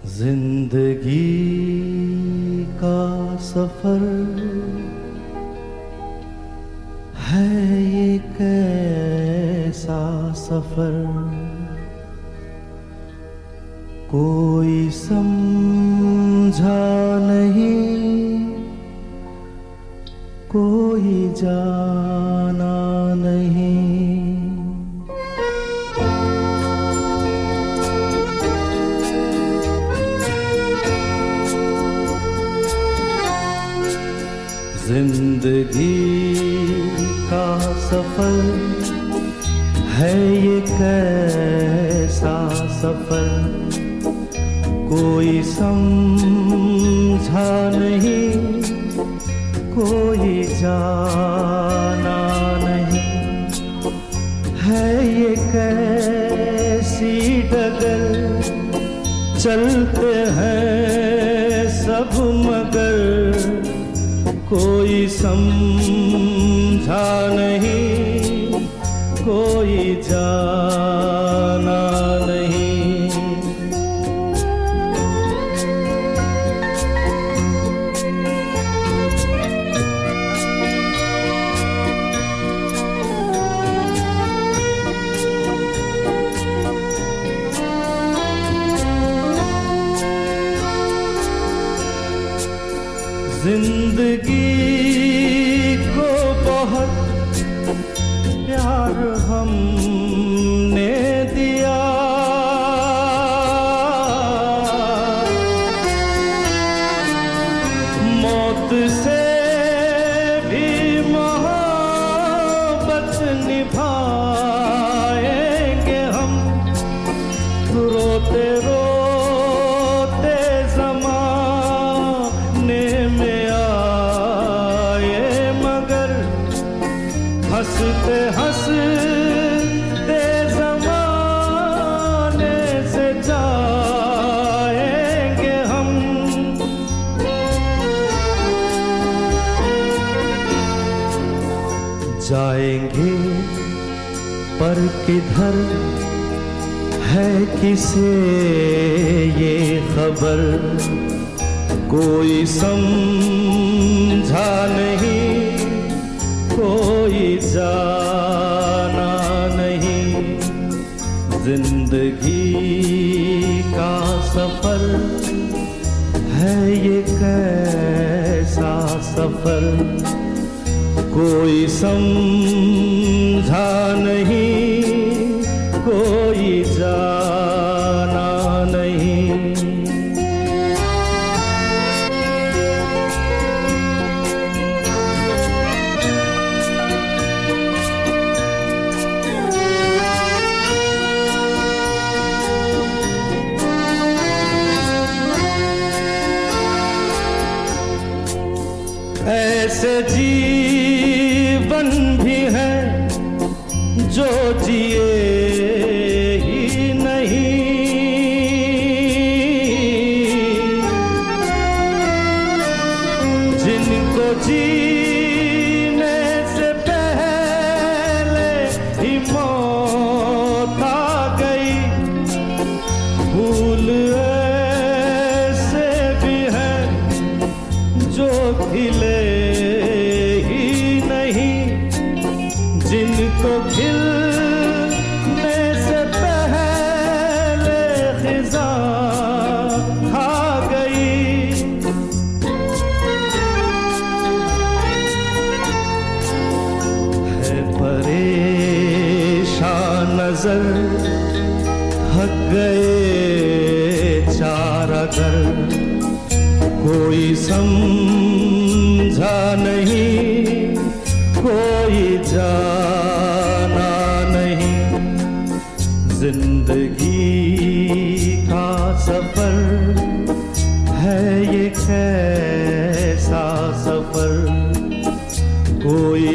जिंदगी का सफर है ये कैसा सफर, कोई समझा नहीं, कोई जाना नहीं। जिंदगी का सफर है ये कैसा सफर, कोई समझा नहीं, कोई जाना नहीं। है ये कैसी डगर, चलते हैं सब मगर कोई समझा नहीं, कोई जाना नहीं। जिंदगी को बहुत प्यार हमने दिया, मौत से भी मोहब्बत निभाएंगे हम। रोते रोते ज़माने में आए मगर हंसते हंसते ज़माने से जाएंगे हम। जाएंगे पर किधर है किसे ये खबर, कोई समझा नहीं, कोई जाना नहीं। जिंदगी का सफर है ये कैसा सफर, कोई समझा नहीं, कोई जाना नहीं। ऐसे जीवन भी हैं जो जिए ही नहीं, जिनको जीने से पहले ही मौत आ गई। फूल ऐसे भी हैं जो खिले ही नहीं, जिनको खिलने से पहले खिज़ां खा गई। है परेशान नजर, थक गए चारागर, कोई समझा नहीं, कोई जाना नहीं। जिंदगी का सफर है ये कैसा सफर, कोई